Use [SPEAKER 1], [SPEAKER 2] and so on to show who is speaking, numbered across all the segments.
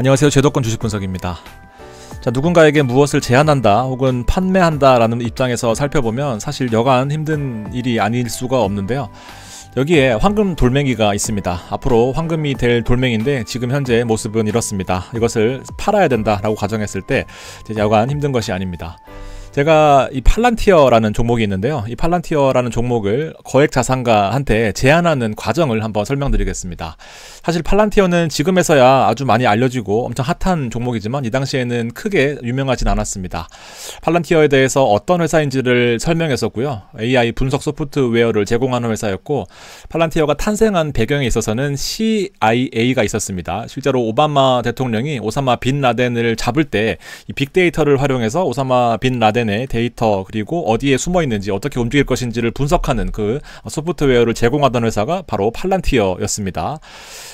[SPEAKER 1] 안녕하세요. 제도권 주식 분석입니다. 자, 누군가에게 무엇을 제안한다 혹은 판매한다 라는 입장에서 살펴보면 사실 여간 힘든 일이 아닐 수가 없는데요. 여기에 황금 돌멩이가 있습니다. 앞으로 황금이 될 돌멩이인데 지금 현재 모습은 이렇습니다. 이것을 팔아야 된다라고 가정했을 때 여간 힘든 것이 아닙니다. 제가 이 팔란티어라는 종목이 있는데요. 이 팔란티어라는 종목을 거액자산가한테 제안하는 과정을 한번 설명드리겠습니다. 사실 팔란티어는 지금에서야 아주 많이 알려지고 엄청 핫한 종목이지만 이 당시에는 크게 유명하진 않았습니다. 팔란티어에 대해서 어떤 회사인지를 설명했었고요. AI 분석 소프트웨어를 제공하는 회사였고, 팔란티어가 탄생한 배경에 있어서는 CIA가 있었습니다. 실제로 오바마 대통령이 오사마 빈 라덴을 잡을 때 이 빅데이터를 활용해서 오사마 빈 라덴의 데이터 그리고 어디에 숨어 있는지 어떻게 움직일 것인지를 분석하는 그 소프트웨어를 제공하던 회사가 바로 팔란티어였습니다.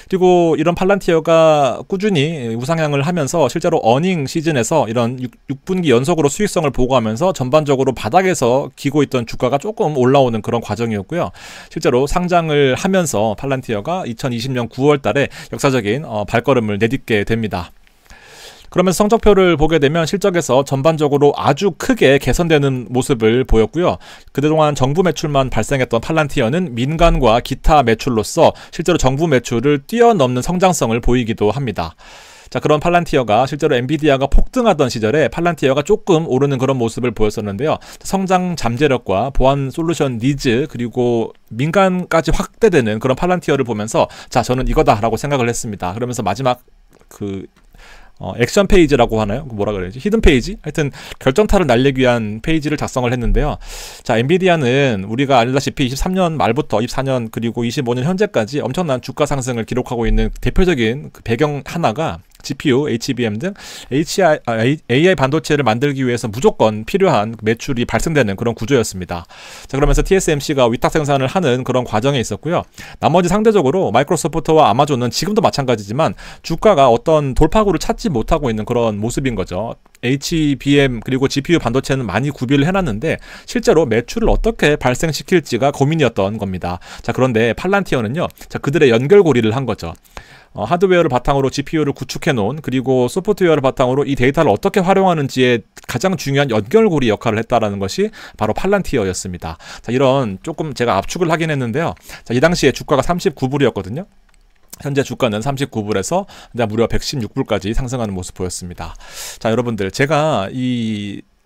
[SPEAKER 1] 그리고 이런 팔란티어가 꾸준히 우상향을 하면서 실제로 어닝 시즌에서 이런 6분기 연속으로 수익성을 보고하면서 전반적으로 바닥에서 기고 있던 주가가 조금 올라오는 그런 과정이었고요. 실제로 상장을 하면서 팔란티어가 2020년 9월 달에 역사적인 발걸음을 내딛게 됩니다. 그러면서 성적표를 보게 되면 실적에서 전반적으로 아주 크게 개선되는 모습을 보였고요. 그동안 정부 매출만 발생했던 팔란티어는 민간과 기타 매출로서 실제로 정부 매출을 뛰어넘는 성장성을 보이기도 합니다. 자, 그런 팔란티어가 실제로 엔비디아가 폭등하던 시절에 팔란티어가 조금 오르는 그런 모습을 보였었는데요. 성장 잠재력과 보안 솔루션 니즈 그리고 민간까지 확대되는 그런 팔란티어를 보면서 자, 저는 이거다라고 생각을 했습니다. 그러면서 마지막 액션 페이지라고 하나요? 뭐라 그래야지? 히든 페이지? 하여튼 결정타를 날리기 위한 페이지를 작성을 했는데요. 자, 엔비디아는 우리가 알다시피 23년 말부터 24년 그리고 25년 현재까지 엄청난 주가 상승을 기록하고 있는 대표적인 그 배경 하나가 GPU, HBM 등 AI 반도체를 만들기 위해서 무조건 필요한 매출이 발생되는 그런 구조였습니다. 자, 그러면서 TSMC가 위탁 생산을 하는 그런 과정에 있었고요. 나머지 상대적으로 마이크로소프트와 아마존은 지금도 마찬가지지만 주가가 어떤 돌파구를 찾지 못하고 있는 그런 모습인 거죠. HBM 그리고 GPU 반도체는 많이 구비를 해놨는데 실제로 매출을 어떻게 발생시킬지가 고민이었던 겁니다. 자, 그런데 팔란티어는요, 자, 그들의 연결고리를 한 거죠. 하드웨어를 바탕으로 GPU를 구축해 놓은 그리고 소프트웨어를 바탕으로 이 데이터를 어떻게 활용하는지에 가장 중요한 연결고리 역할을 했다라는 것이 바로 팔란티어였습니다. 자, 이런 조금 제가 압축을 하긴 했는데요. 자, 이 당시에 주가가 39불이었거든요. 현재 주가는 39불에서 무려 116불까지 상승하는 모습 보였습니다. 자, 여러분들, 제가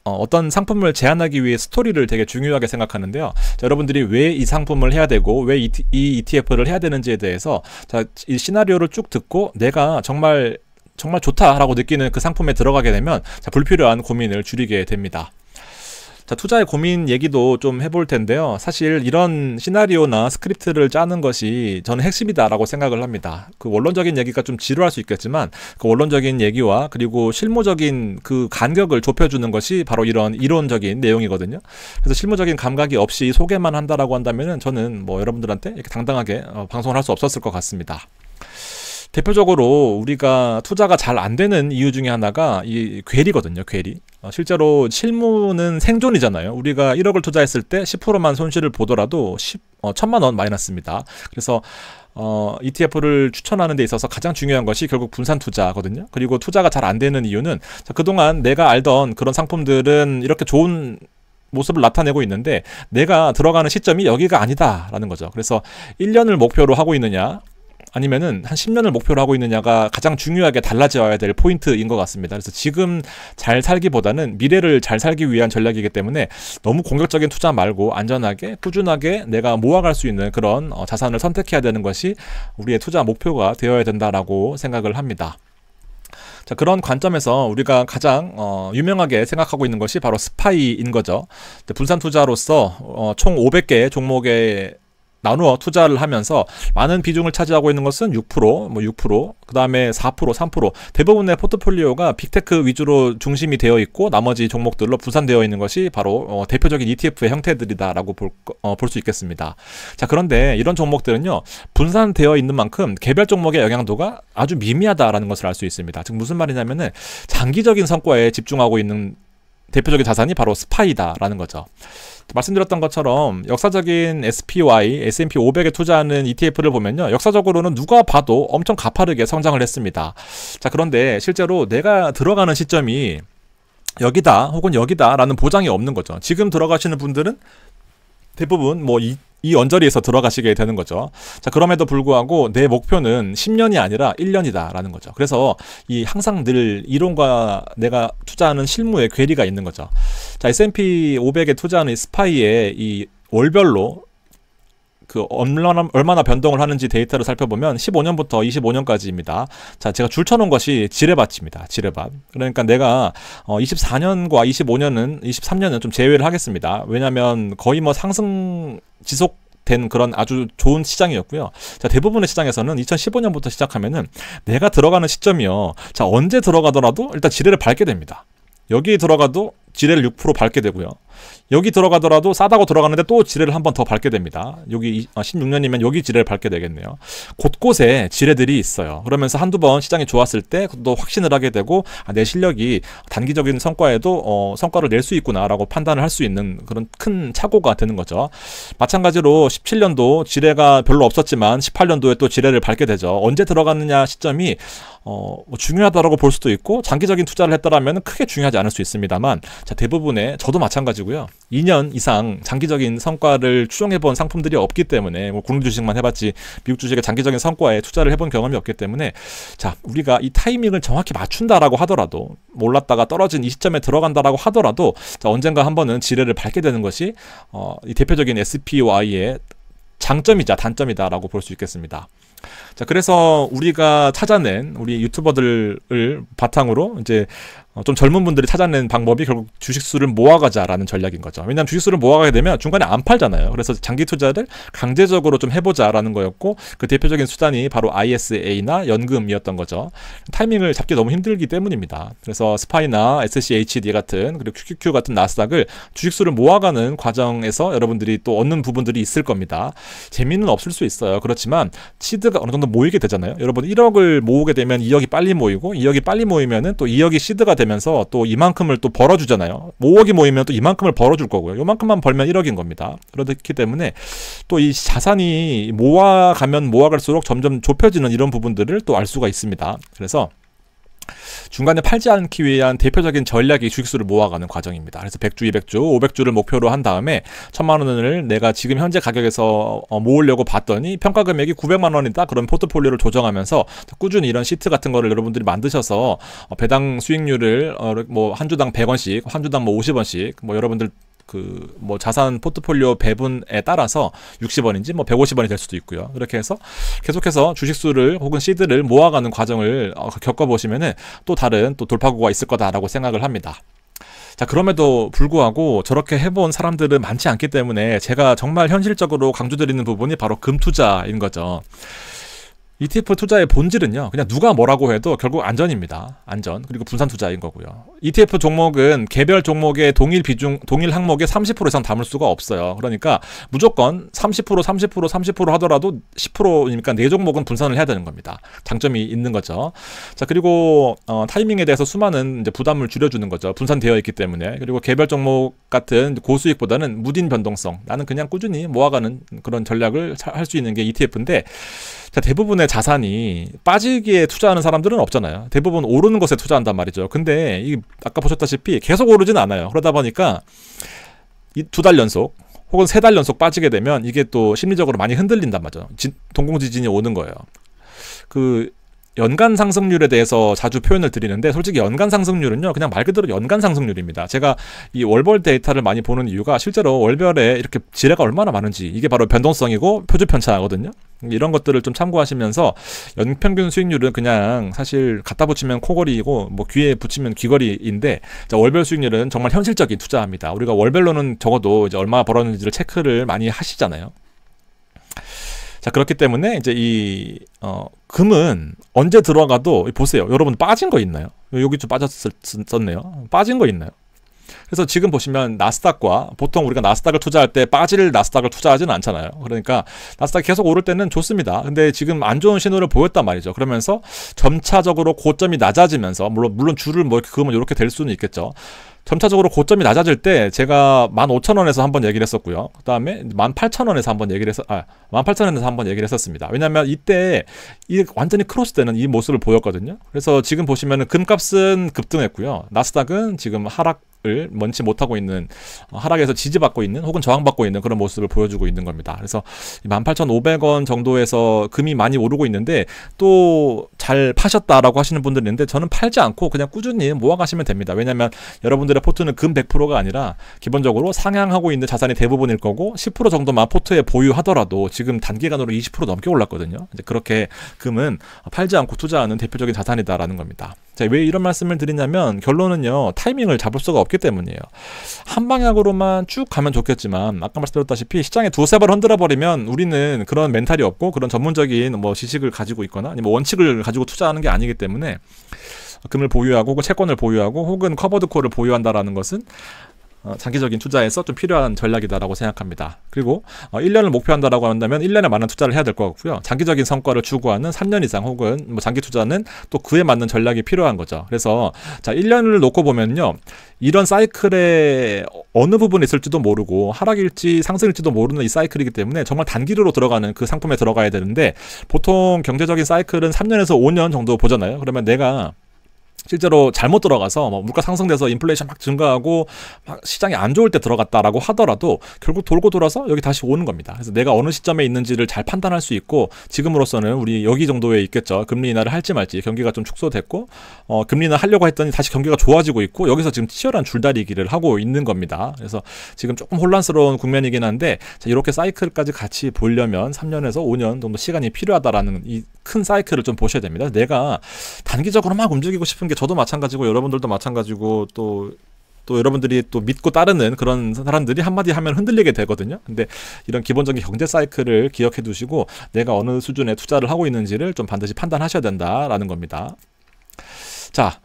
[SPEAKER 1] 어떤 상품을 제안하기 위해 스토리를 되게 중요하게 생각하는데요. 자, 여러분들이 왜 이 상품을 해야 되고 왜 이 ETF를 해야 되는지에 대해서 자, 이 시나리오를 쭉 듣고 내가 정말 좋다라고 느끼는 그 상품에 들어가게 되면 자, 불필요한 고민을 줄이게 됩니다. 자, 투자의 고민 얘기도 좀 해볼 텐데요. 사실 이런 시나리오나 스크립트를 짜는 것이 저는 핵심이다라고 생각을 합니다. 그 원론적인 얘기가 좀 지루할 수 있겠지만 그 원론적인 얘기와 그리고 실무적인 그 간격을 좁혀주는 것이 바로 이런 이론적인 내용이거든요. 그래서 실무적인 감각이 없이 소개만 한다라고 한다면은 저는 뭐 여러분들한테 이렇게 당당하게 방송을 할 수 없었을 것 같습니다. 대표적으로 우리가 투자가 잘 안 되는 이유 중에 하나가 이 괴리거든요. 괴리. 실제로 실무는 생존이잖아요. 우리가 1억을 투자했을 때 10%만 손실을 보더라도 1000만 원 마이너스입니다. 그래서 ETF를 추천하는 데 있어서 가장 중요한 것이 결국 분산 투자거든요. 그리고 투자가 잘 안 되는 이유는 자, 그동안 내가 알던 그런 상품들은 이렇게 좋은 모습을 나타내고 있는데 내가 들어가는 시점이 여기가 아니다라는 거죠. 그래서 1년을 목표로 하고 있느냐 아니면은 한 10년을 목표로 하고 있느냐가 가장 중요하게 달라져야 될 포인트인 것 같습니다. 그래서 지금 잘 살기보다는 미래를 잘 살기 위한 전략이기 때문에 너무 공격적인 투자 말고 안전하게 꾸준하게 내가 모아갈 수 있는 그런 자산을 선택해야 되는 것이 우리의 투자 목표가 되어야 된다라고 생각을 합니다. 자, 그런 관점에서 우리가 가장 유명하게 생각하고 있는 것이 바로 스파이인 거죠. 분산 투자로서 총 500개의 종목에 나누어 투자를 하면서 많은 비중을 차지하고 있는 것은 6%, 6%, 그 다음에 4%, 3%. 대부분의 포트폴리오가 빅테크 위주로 중심이 되어 있고 나머지 종목들로 분산되어 있는 것이 바로 대표적인 ETF의 형태들이다라고 볼 수 있겠습니다. 자, 그런데 이런 종목들은요, 분산되어 있는 만큼 개별 종목의 영향도가 아주 미미하다라는 것을 알 수 있습니다. 즉 무슨 말이냐면은 장기적인 성과에 집중하고 있는 대표적인 자산이 바로 스파이다라는 거죠. 말씀드렸던 것처럼 역사적인 SPY, S&P 500에 투자하는 ETF를 보면요, 역사적으로는 누가 봐도 엄청 가파르게 성장을 했습니다. 자, 그런데 실제로 내가 들어가는 시점이 여기다 혹은 여기다 라는 보장이 없는 거죠. 지금 들어가시는 분들은 대부분 뭐 이 언저리에서 들어가시게 되는 거죠. 자, 그럼에도 불구하고 내 목표는 10년이 아니라 1년이다 라는 거죠. 그래서 이 항상 늘 이론과 내가 투자하는 실무에 괴리가 있는 거죠. 자, S&P 500에 투자하는 스파이의 이 월별로 그 얼마나 변동을 하는지 데이터를 살펴보면 15년부터 25년까지입니다. 자, 제가 줄 쳐놓은 것이 지뢰밭입니다. 지뢰밭. 그러니까 내가 24년과 23년은 좀 제외를 하겠습니다. 왜냐하면 거의 뭐 상승 지속된 그런 아주 좋은 시장이었고요. 자, 대부분의 시장에서는 2015년부터 시작하면은 내가 들어가는 시점이요. 자, 언제 들어가더라도 일단 지뢰를 밟게 됩니다. 여기 들어가도 지뢰를 6% 밟게 되고요. 여기 들어가더라도 싸다고 들어가는데 또 지뢰를 한 번 더 밟게 됩니다. 여기 16년이면 여기 지뢰를 밟게 되겠네요. 곳곳에 지뢰들이 있어요. 그러면서 한두 번 시장이 좋았을 때 또 확신을 하게 되고, 아, 내 실력이 단기적인 성과에도 성과를 낼 수 있구나라고 판단을 할 수 있는 그런 큰 착오가 되는 거죠. 마찬가지로 17년도 지뢰가 별로 없었지만 18년도에 또 지뢰를 밟게 되죠. 언제 들어갔느냐 시점이 뭐 중요하다라고 볼 수도 있고, 장기적인 투자를 했다라면 크게 중요하지 않을 수 있습니다만, 자, 대부분의 저도 마찬가지고요. 2년 이상 장기적인 성과를 추정해본 상품들이 없기 때문에, 뭐 국내 주식만 해봤지 미국 주식의 장기적인 성과에 투자를 해본 경험이 없기 때문에, 자, 우리가 이 타이밍을 정확히 맞춘다라고 하더라도, 몰랐다가 떨어진 이 시점에 들어간다라고 하더라도, 자, 언젠가 한 번은 지뢰를 밟게 되는 것이 이 대표적인 SPY의 장점이자 단점이다라고 볼 수 있겠습니다. 자, 그래서 우리가 찾아낸 우리 유튜버들을 바탕으로 이제 좀 젊은 분들이 찾아낸 방법이 결국 주식수를 모아가자라는 전략인 거죠. 왜냐하면 주식수를 모아가게 되면 중간에 안 팔잖아요. 그래서 장기 투자를 강제적으로 좀 해보자라는 거였고, 그 대표적인 수단이 바로 ISA나 연금이었던 거죠. 타이밍을 잡기 너무 힘들기 때문입니다. 그래서 스파이나 SCHD 같은, 그리고 QQQ 같은 나스닥을 주식수를 모아가는 과정에서 여러분들이 또 얻는 부분들이 있을 겁니다. 재미는 없을 수 있어요. 그렇지만 시드가 어느 정도 모이게 되잖아요. 여러분 1억을 모으게 되면 2억이 빨리 모이고, 2억이 빨리 모이면은 또 2억이 시드가 되면서 또 이만큼을 또 벌어주잖아요. 5억이 모이면 또 이만큼을 벌어줄 거고요. 요만큼만 벌면 1억인 겁니다. 그렇기 때문에 또 이 자산이 모아갈수록 점점 좁혀지는 이런 부분들을 또 알 수가 있습니다. 그래서 중간에 팔지 않기 위한 대표적인 전략이 주식수를 모아가는 과정입니다. 그래서 100주, 200주, 500주를 목표로 한 다음에 1000만 원을 내가 지금 현재 가격에서 모으려고 봤더니 평가 금액이 900만 원이다. 그런 포트폴리오를 조정하면서 꾸준히 이런 시트 같은 거를 여러분들이 만드셔서 배당 수익률을 뭐 한 주당 100원씩, 한 주당 뭐 50원씩, 뭐 여러분들 그 뭐 자산 포트폴리오 배분에 따라서 60원인지 뭐 150원이 될 수도 있고요. 그렇게 해서 계속해서 주식수를 혹은 시드를 모아가는 과정을 겪어보시면은 또 다른 또 돌파구가 있을 거다라고 생각을 합니다. 자, 그럼에도 불구하고 저렇게 해본 사람들은 많지 않기 때문에 제가 정말 현실적으로 강조드리는 부분이 바로 금투자인 거죠. ETF 투자의 본질은요, 그냥 누가 뭐라고 해도 결국 안전입니다. 안전. 그리고 분산 투자인 거고요. ETF 종목은 개별 종목의 동일 항목의 30% 이상 담을 수가 없어요. 그러니까 무조건 30% 하더라도 10%니까 네 종목은 분산을 해야 되는 겁니다. 장점이 있는 거죠. 자, 그리고 타이밍에 대해서 수많은 이제 부담을 줄여주는 거죠. 분산되어 있기 때문에. 그리고 개별 종목 같은 고수익보다는 무딘 변동성. 나는 그냥 꾸준히 모아가는 그런 전략을 할 수 있는 게 ETF인데, 자, 대부분의 자산이 빠지기에 투자하는 사람들은 없잖아요. 대부분 오르는 것에 투자한단 말이죠. 근데 이 아까 보셨다시피 계속 오르진 않아요. 그러다 보니까 이 2달 연속 혹은 3달 연속 빠지게 되면 이게 또 심리적으로 많이 흔들린단 말이죠. 동공지진이 오는 거예요. 그 연간 상승률에 대해서 자주 표현을 드리는데, 솔직히 연간 상승률은요, 그냥 말 그대로 연간 상승률입니다. 제가 이 월별 데이터를 많이 보는 이유가 실제로 월별에 이렇게 지뢰가 얼마나 많은지, 이게 바로 변동성이고 표준 편차거든요. 이런 것들을 좀 참고하시면서 연평균 수익률은 그냥 사실 갖다 붙이면 코걸이고 뭐 귀에 붙이면 귀걸이인데, 자, 월별 수익률은 정말 현실적인 투자입니다. 우리가 월별로는 적어도 이제 얼마 벌었는지를 체크를 많이 하시잖아요. 자, 그렇기 때문에 이제 이 금은 언제 들어가도 보세요. 여러분 빠진 거 있나요? 여기 좀 빠졌었네요. 빠진 거 있나요? 그래서 지금 보시면 나스닥과 보통 우리가 나스닥을 투자할 때 빠질 나스닥을 투자하지는 않잖아요. 그러니까 나스닥이 계속 오를 때는 좋습니다. 근데 지금 안 좋은 신호를 보였단 말이죠. 그러면서 점차적으로 고점이 낮아지면서 물론 줄을 뭐 이렇게 그으면 이렇게 될 수는 있겠죠. 점차적으로 고점이 낮아질 때 제가 15,000원에서 한번 얘기를 했었고요. 그 다음에 18,000원에서 한번 얘기를 18,000원에서 한번 얘기를 했었습니다. 왜냐하면 이때 이 완전히 크로스되는 이 모습을 보였거든요. 그래서 지금 보시면은 금값은 급등했고요. 나스닥은 지금 하락을 원치 못하고 있는, 하락에서 지지받고 있는 혹은 저항받고 있는 그런 모습을 보여주고 있는 겁니다. 그래서 18,500원 정도에서 금이 많이 오르고 있는데 또 잘 파셨다라고 하시는 분들이 있는데 저는 팔지 않고 그냥 꾸준히 모아가시면 됩니다. 왜냐하면 여러분들의 포트는 금 100%가 아니라 기본적으로 상향하고 있는 자산이 대부분일 거고 10% 정도만 포트에 보유하더라도 지금 단기간으로 20% 넘게 올랐거든요. 이제 그렇게 금은 팔지 않고 투자하는 대표적인 자산이다라는 겁니다. 자, 왜 이런 말씀을 드리냐면 결론은요, 타이밍을 잡을 수가 없기 때문이에요. 한 방향으로만 쭉 가면 좋겠지만 아까 말씀드렸다시피 시장에 두세 번 흔들어 버리면 우리는 그런 멘탈이 없고 그런 전문적인 뭐 지식을 가지고 있거나 아니면 원칙을 가지고 투자하는 게 아니기 때문에 금을 보유하고 혹은 채권을 보유하고 혹은 커버드 콜을 보유한다라는 것은 장기적인 투자에서 좀 필요한 전략이다라고 생각합니다. 그리고 1년을 목표한다라고 한다면 1년에 많은 투자를 해야 될 것 같고요. 장기적인 성과를 추구하는 3년 이상 혹은 뭐 장기 투자는 또 그에 맞는 전략이 필요한 거죠. 그래서 자, 1년을 놓고 보면요, 이런 사이클에 어느 부분에 있을지도 모르고 하락일지 상승일지도 모르는 이 사이클이기 때문에 정말 단기로 들어가는 그 상품에 들어가야 되는데 보통 경제적인 사이클은 3년에서 5년 정도 보잖아요. 그러면 내가 실제로 잘못 들어가서 뭐 물가 상승돼서 인플레이션 막 증가하고 막 시장이 안 좋을 때 들어갔다라고 하더라도 결국 돌고 돌아서 여기 다시 오는 겁니다. 그래서 내가 어느 시점에 있는지를 잘 판단할 수 있고 지금으로서는 우리 여기 정도에 있겠죠. 금리 인하를 할지 말지 경기가 좀 축소됐고 금리 인하 하려고 했더니 다시 경기가 좋아지고 있고 여기서 지금 치열한 줄다리기를 하고 있는 겁니다. 그래서 지금 조금 혼란스러운 국면이긴 한데 자, 이렇게 사이클까지 같이 보려면 3년에서 5년 정도 시간이 필요하다라는 이 큰 사이클을 좀 보셔야 됩니다. 내가 단기적으로 막 움직이고 싶은 게 저도 마찬가지고 여러분들도 마찬가지고 또 여러분들이 또 믿고 따르는 그런 사람들이 한마디 하면 흔들리게 되거든요. 근데 이런 기본적인 경제 사이클을 기억해 두시고 내가 어느 수준의 투자를 하고 있는지를 좀 반드시 판단하셔야 된다라는 겁니다. 자,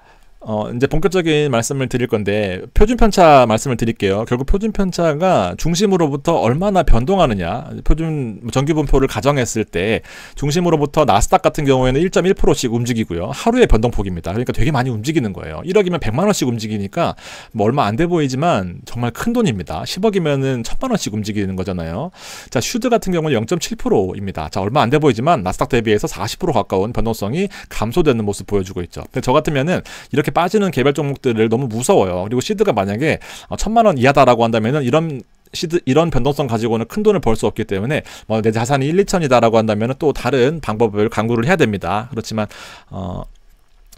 [SPEAKER 1] 이제 본격적인 말씀을 드릴 건데 표준 편차 말씀을 드릴게요. 결국 표준 편차가 중심으로부터 얼마나 변동하느냐, 표준 정기분포를 가정했을 때 중심으로부터 나스닥 같은 경우에는 1.1%씩 움직이고요. 하루의 변동폭입니다. 그러니까 되게 많이 움직이는 거예요. 1억이면 100만 원씩 움직이니까 뭐 얼마 안 돼 보이지만 정말 큰 돈입니다. 10억이면은 1000만 원씩 움직이는 거잖아요. 자, 슈드 같은 경우는 0.7%입니다. 자, 얼마 안 돼 보이지만 나스닥 대비해서 40% 가까운 변동성이 감소되는 모습 보여주고 있죠. 근데 저 같으면은 이렇게 빠지는 개별 종목들을 너무 무서워요. 그리고 시드가 만약에 1000만 원 이하다라고 한다면은 이런 변동성 가지고는 큰 돈을 벌 수 없기 때문에 뭐 내 자산이 1, 2천이다라고 한다면은 또 다른 방법을 강구를 해야 됩니다. 그렇지만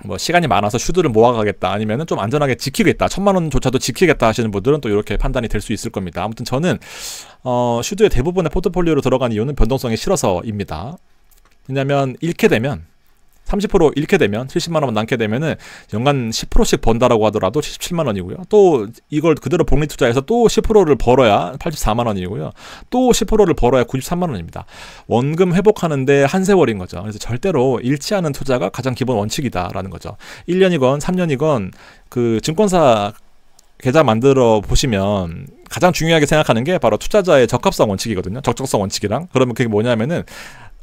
[SPEAKER 1] 뭐 시간이 많아서 슈드를 모아가겠다 아니면은 좀 안전하게 지키겠다 1000만 원조차도 지키겠다 하시는 분들은 또 이렇게 판단이 될 수 있을 겁니다. 아무튼 저는 슈드의 대부분의 포트폴리오로 들어간 이유는 변동성이 싫어서입니다. 왜냐하면 잃게 되면 30% 잃게 되면 70만 원만 남게 되면은 연간 10%씩 번다라고 하더라도 77만 원이고요. 또 이걸 그대로 복리 투자해서 또 10%를 벌어야 84만 원이고요. 또 10%를 벌어야 93만 원입니다. 원금 회복하는데 한 세월인 거죠. 그래서 절대로 잃지 않은 투자가 가장 기본 원칙이다라는 거죠. 1년이건 3년이건 그 증권사 계좌 만들어 보시면 가장 중요하게 생각하는 게 바로 투자자의 적합성 원칙이거든요. 적정성 원칙이랑. 그러면 그게 뭐냐면은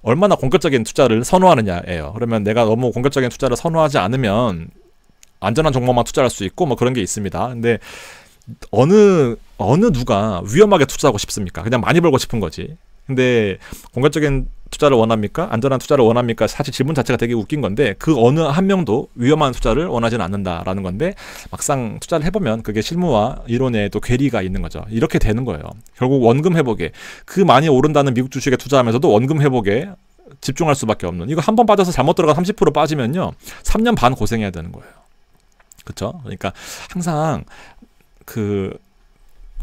[SPEAKER 1] 얼마나 공격적인 투자를 선호하느냐예요. 그러면 내가 너무 공격적인 투자를 선호하지 않으면 안전한 종목만 투자할 수 있고 뭐 그런 게 있습니다. 근데 어느 누가 위험하게 투자하고 싶습니까? 그냥 많이 벌고 싶은 거지. 근데 공격적인 투자를 원합니까? 안전한 투자를 원합니까? 사실 질문 자체가 되게 웃긴 건데 그 어느 한 명도 위험한 투자를 원하지는 않는다라는 건데 막상 투자를 해보면 그게 실무와 이론에 또 괴리가 있는 거죠. 이렇게 되는 거예요. 결국 원금 회복에 그 많이 오른다는 미국 주식에 투자하면서도 원금 회복에 집중할 수밖에 없는, 이거 한 번 빠져서 잘못 들어가 30% 빠지면요 3년 반 고생해야 되는 거예요. 그렇죠? 그러니까 항상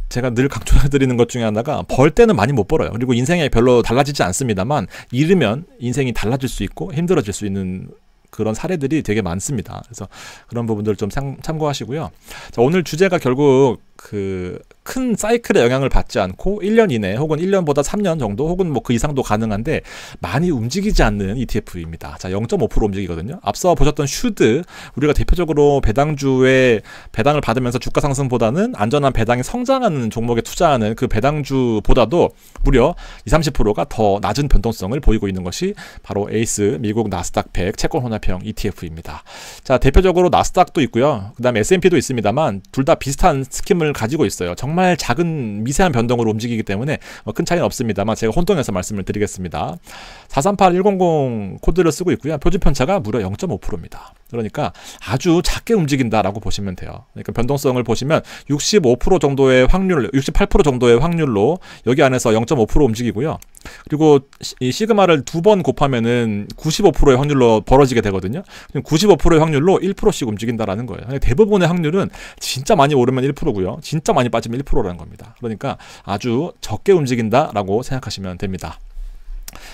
[SPEAKER 1] 제가 늘 강조해드리는 것 중에 하나가 벌 때는 많이 못 벌어요. 그리고 인생에 별로 달라지지 않습니다만 잃으면 인생이 달라질 수 있고 힘들어질 수 있는 그런 사례들이 되게 많습니다. 그래서 그런 부분들 좀 참고하시고요. 자, 오늘 주제가 결국 그 큰 사이클의 영향을 받지 않고 1년 이내 혹은 1년보다 3년 정도 혹은 뭐 그 이상도 가능한데 많이 움직이지 않는 ETF입니다. 자, 0.5% 움직이거든요. 앞서 보셨던 슈드, 우리가 대표적으로 배당주의 배당을 받으면서 주가 상승보다는 안전한 배당이 성장하는 종목에 투자하는 그 배당주보다도 무려 20-30%가 더 낮은 변동성을 보이고 있는 것이 바로 에이스 미국 나스닥 100 채권 혼합형 ETF입니다. 자, 대표적으로 나스닥도 있고요. 그 다음에 S&P도 있습니다만 둘 다 비슷한 스킴을 가지고 있어요. 정말 작은 미세한 변동으로 움직이기 때문에 큰 차이는 없습니다만 제가 혼동해서 말씀을 드리겠습니다. 438100 코드를 쓰고 있고요. 표준 편차가 무려 0.5%입니다. 그러니까 아주 작게 움직인다라고 보시면 돼요. 그러니까 변동성을 보시면 65% 정도의 확률, 68% 정도의 확률로 여기 안에서 0.5% 움직이고요. 그리고 이 시그마를 두 번 곱하면은 95%의 확률로 벌어지게 되거든요. 95%의 확률로 1%씩 움직인다라는 거예요. 대부분의 확률은 진짜 많이 오르면 1%고요. 진짜 많이 빠지면 1%라는 겁니다. 그러니까 아주 적게 움직인다라고 생각하시면 됩니다.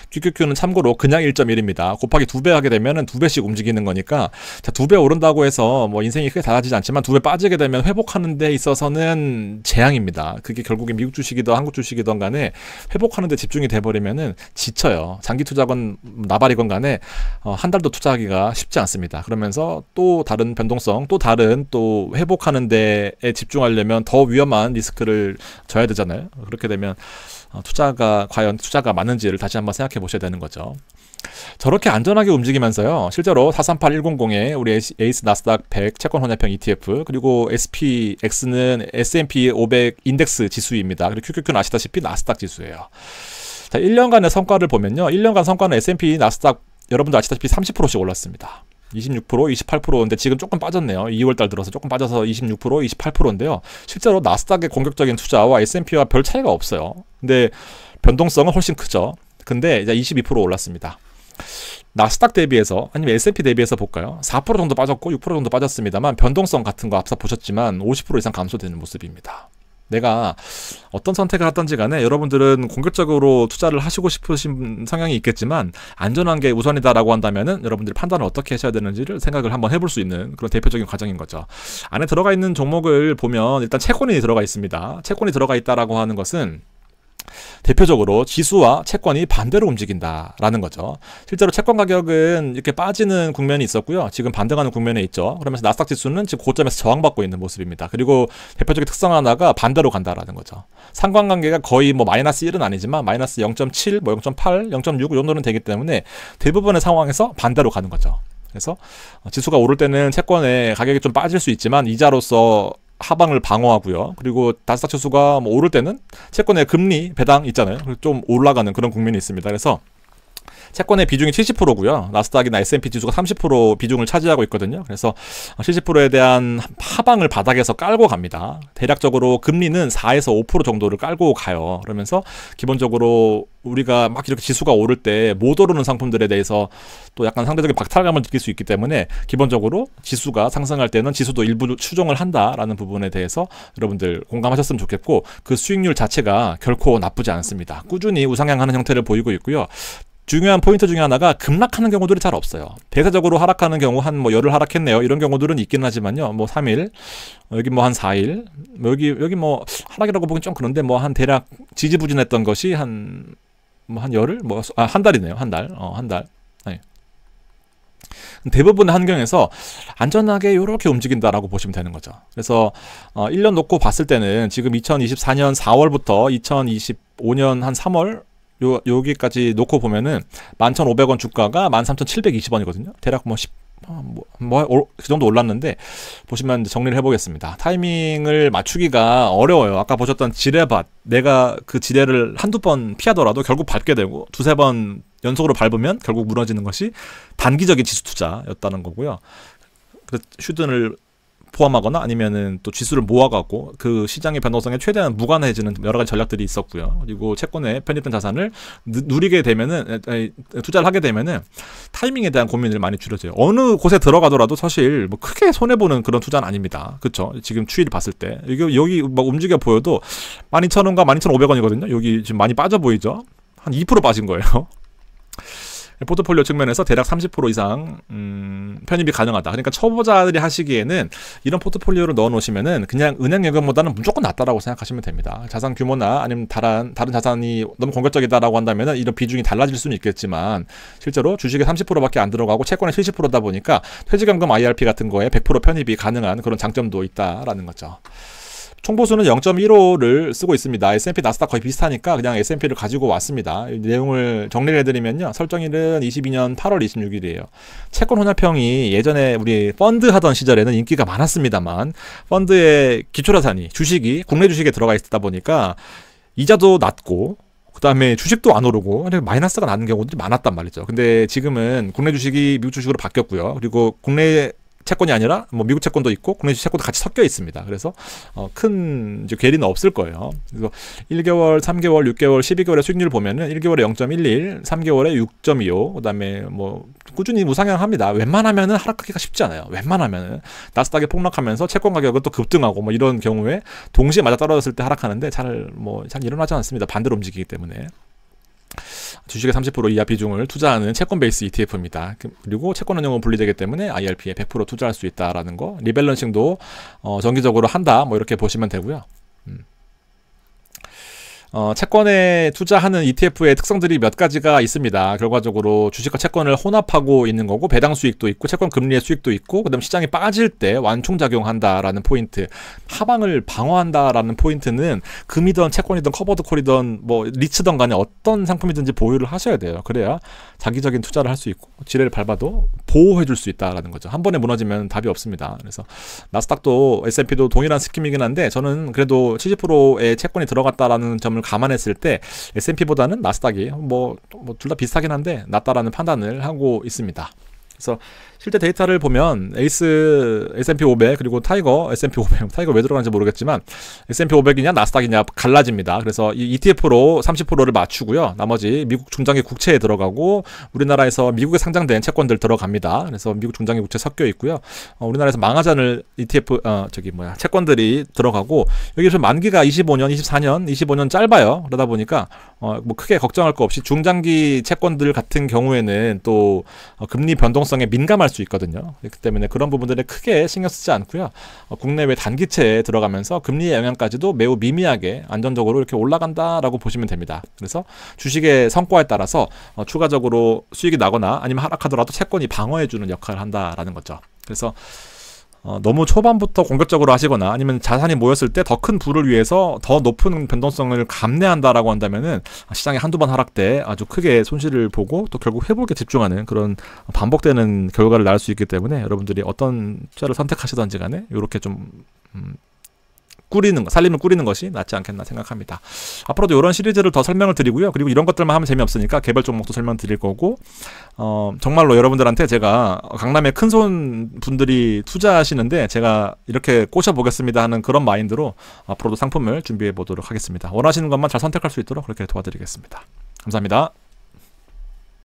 [SPEAKER 1] QQQ는 참고로 그냥 1.1입니다. 곱하기 2배 하게 되면 2배씩 움직이는 거니까, 자, 2배 오른다고 해서 뭐 인생이 크게 달라지지 않지만 2배 빠지게 되면 회복하는 데 있어서는 재앙입니다. 그게 결국에 미국 주식이든 한국 주식이든 간에 회복하는 데 집중이 돼버리면은 지쳐요. 장기 투자건 나발이건 간에 한 달도 투자하기가 쉽지 않습니다. 그러면서 또 다른 변동성, 또 다른 또 회복하는 데에 집중하려면 더 위험한 리스크를 져야 되잖아요. 그렇게 되면 투자가 과연 투자가 맞는지를 다시 한번 생각해 보셔야 되는 거죠. 저렇게 안전하게 움직이면서요, 실제로 438100의 우리 에이스 나스닥 100 채권 혼합형 ETF, 그리고 SPX는 S&P 500 인덱스 지수입니다. 그리고 QQQ는 아시다시피 나스닥 지수예요. 자, 1년간의 성과를 보면요, 1년간 성과는 S&P 나스닥 여러분도 아시다시피 30%씩 올랐습니다. 26%, 28%인데 지금 조금 빠졌네요. 2월달 들어서 조금 빠져서 26%, 28%인데요. 실제로 나스닥의 공격적인 투자와 S&P와 별 차이가 없어요. 근데 변동성은 훨씬 크죠. 근데 이제 22% 올랐습니다. 나스닥 대비해서 아니면 S&P 대비해서 볼까요? 4% 정도 빠졌고 6% 정도 빠졌습니다만 변동성 같은 거 앞서 보셨지만 50% 이상 감소되는 모습입니다. 내가 어떤 선택을 하든지 간에 여러분들은 공격적으로 투자를 하시고 싶으신 성향이 있겠지만 안전한 게 우선이다라고 한다면은 여러분들이 판단을 어떻게 하셔야 되는지를 생각을 한번 해볼 수 있는 그런 대표적인 과정인 거죠. 안에 들어가 있는 종목을 보면 일단 채권이 들어가 있습니다. 채권이 들어가 있다라고 하는 것은 대표적으로 지수와 채권이 반대로 움직인다라는 거죠. 실제로 채권 가격은 이렇게 빠지는 국면이 있었고요. 지금 반등하는 국면에 있죠. 그러면서 나스닥 지수는 지금 고점에서 저항받고 있는 모습입니다. 그리고 대표적인 특성 하나가 반대로 간다라는 거죠. 상관관계가 거의 뭐 마이너스 1은 아니지만 마이너스 0.7, 뭐 0.8, 0.6 이 정도는 되기 때문에 대부분의 상황에서 반대로 가는 거죠. 그래서 지수가 오를 때는 채권의 가격이 좀 빠질 수 있지만 이자로서 하방을 방어하고요. 그리고 나스닥 지수가 뭐 오를 때는 채권의 금리 배당 있잖아요. 좀 올라가는 그런 국면이 있습니다. 그래서 채권의 비중이 70%고요. 나스닥이나 S&P 지수가 30% 비중을 차지하고 있거든요. 그래서 70%에 대한 하방을 바닥에서 깔고 갑니다. 대략적으로 금리는 4에서 5% 정도를 깔고 가요. 그러면서 기본적으로 우리가 막 이렇게 지수가 오를 때 못 오르는 상품들에 대해서 또 약간 상대적인 박탈감을 느낄 수 있기 때문에 기본적으로 지수가 상승할 때는 지수도 일부 추종을 한다라는 부분에 대해서 여러분들 공감하셨으면 좋겠고, 그 수익률 자체가 결코 나쁘지 않습니다. 꾸준히 우상향하는 형태를 보이고 있고요. 중요한 포인트 중에 하나가 급락하는 경우들이 잘 없어요. 대세적으로 하락하는 경우 한 뭐 열흘 하락했네요. 이런 경우들은 있긴 하지만요. 뭐 3일, 여기 뭐 한 4일, 여기 뭐 하락이라고 보긴 좀 그런데 뭐 한 대략 지지부진했던 것이 한 열흘, 한 달이네요. 한 달. 네. 대부분의 환경에서 안전하게 이렇게 움직인다라고 보시면 되는 거죠. 그래서 1년 놓고 봤을 때는 지금 2024년 4월부터 2025년 한 3월 여기까지 놓고 보면은 11,500원 주가가 13,720원이거든요. 대략 그 정도 올랐는데, 보시면 정리를 해보겠습니다. 타이밍을 맞추기가 어려워요. 아까 보셨던 지뢰밭, 내가 그 지뢰를 한두 번 피하더라도 결국 밟게 되고 두세 번 연속으로 밟으면 결국 무너지는 것이 단기적인 지수 투자였다는 거고요. 그래서 슈든을 포함하거나 아니면은 또 지수를 모아갖고 그 시장의 변동성에 최대한 무관해지는 여러 가지 전략들이 있었고요. 그리고 채권에 편입된 자산을 누리게 되면은, 투자를 하게 되면은 타이밍에 대한 고민을 많이 줄여져요. 어느 곳에 들어가더라도 사실 뭐 크게 손해보는 그런 투자는 아닙니다. 그쵸? 지금 추이를 봤을 때. 여기 막 움직여 보여도 12,000원과 12,500원이거든요. 여기 지금 많이 빠져 보이죠? 한 2% 빠진 거예요. 포트폴리오 측면에서 대략 30% 이상 편입이 가능하다. 그러니까 초보자들이 하시기에는 이런 포트폴리오를 넣어 놓으시면은 그냥 은행 예금보다는 무조건 낫다라고 생각하시면 됩니다. 자산 규모나 아니면 다른 자산이 너무 공격적이다라고 한다면은 이런 비중이 달라질 수는 있겠지만 실제로 주식에 30%밖에 안 들어가고 채권에 70%다 보니까 퇴직연금 IRP 같은 거에 100% 편입이 가능한 그런 장점도 있다라는 거죠. 총보수는 0.15를 쓰고 있습니다. S&P 나스닥 거의 비슷하니까 그냥 S&P를 가지고 왔습니다. 이 내용을 정리를 해드리면요. 설정일은 22년 8월 26일이에요. 채권 혼합형이 예전에 우리 펀드 하던 시절에는 인기가 많았습니다만 펀드의 기초자산이 주식이 국내 주식에 들어가 있다 보니까 이자도 낮고 그 다음에 주식도 안 오르고 마이너스가 나는 경우들이 많았단 말이죠. 근데 지금은 국내 주식이 미국 주식으로 바뀌었고요. 그리고 국내 채권이 아니라 뭐 미국 채권도 있고 국내 채권도 같이 섞여 있습니다. 그래서 큰 이제 괴리는 없을 거예요. 그래서 1개월, 3개월, 6개월, 12개월의 수익률을 보면은 1개월에 0.11, 3개월에 6.25, 그다음에 뭐 꾸준히 우상향합니다. 웬만하면은 하락하기가 쉽지 않아요. 웬만하면은 나스닥이 폭락하면서 채권 가격은 또 급등하고 뭐 이런 경우에 동시에 맞아 떨어졌을 때 하락하는데 잘 일어나지 않습니다. 반대로 움직이기 때문에. 주식의 30% 이하 비중을 투자하는 채권 베이스 ETF입니다. 그리고 채권은행은 분리되기 때문에 IRP에 100% 투자할 수 있다라는 거. 리밸런싱도 정기적으로 한다. 뭐 이렇게 보시면 되고요. 채권에 투자하는 ETF의 특성들이 몇 가지가 있습니다. 결과적으로 주식과 채권을 혼합하고 있는 거고 배당 수익도 있고 채권 금리의 수익도 있고 그다음 시장이 빠질 때 완충작용한다라는 포인트, 하방을 방어한다라는 포인트는 금이든 채권이든 커버드 콜이든 뭐 리츠든 간에 어떤 상품이든지 보유를 하셔야 돼요. 그래야 장기적인 투자를 할 수 있고 지뢰를 밟아도 보호해 줄 수 있다라는 거죠. 한 번에 무너지면 답이 없습니다. 그래서 나스닥도 S&P도 동일한 스킴이긴 한데 저는 그래도 70%의 채권이 들어갔다라는 점을 감안했을 때 S&P보다는 나스닥이 뭐 둘 다 비슷하긴 한데 낫다라는 판단을 하고 있습니다. 그래서 실제 데이터를 보면 S&P 500 그리고 타이거 S&P 500 타이거 왜 들어가는지 모르겠지만 S&P 500이냐 나스닥이냐 갈라집니다. 그래서 이 ETF로 30%를 맞추고요. 나머지 미국 중장기 국채에 들어가고 우리나라에서 미국에 상장된 채권들 들어갑니다. 그래서 미국 중장기 국채 섞여 있고요. 우리나라에서 망하지 않을 ETF 채권들이 들어가고 여기서 만기가 25년, 24년, 25년 짧아요. 그러다 보니까 뭐 크게 걱정할 거 없이 중장기 채권들 같은 경우에는 또 금리 변동성에 민감할 수 있거든요. 그렇기 때문에 그런 부분들에 크게 신경 쓰지 않고요. 국내외 단기채에 들어가면서 금리의 영향까지도 매우 미미하게 안전적으로 이렇게 올라간다라고 보시면 됩니다. 그래서 주식의 성과에 따라서 추가적으로 수익이 나거나 아니면 하락하더라도 채권이 방어해주는 역할을 한다라는 거죠. 그래서 너무 초반부터 공격적으로 하시거나 아니면 자산이 모였을 때 더 큰 부를 위해서 더 높은 변동성을 감내한다라고 한다면은 시장의 한두 번 하락 때 아주 크게 손실을 보고 또 결국 회복에 집중하는 그런 반복되는 결과를 낳을 수 있기 때문에 여러분들이 어떤 투자를 선택하시던지 간에 이렇게 좀 살림을 꾸리는 것이 낫지 않겠나 생각합니다. 앞으로도 이런 시리즈를 더 설명을 드리고요. 그리고 이런 것들만 하면 재미없으니까 개별 종목도 설명드릴 거고 정말로 여러분들한테 제가 강남의 큰손 분들이 투자하시는데 제가 이렇게 꼬셔보겠습니다 하는 그런 마인드로 앞으로도 상품을 준비해 보도록 하겠습니다. 원하시는 것만 잘 선택할 수 있도록 그렇게 도와드리겠습니다. 감사합니다.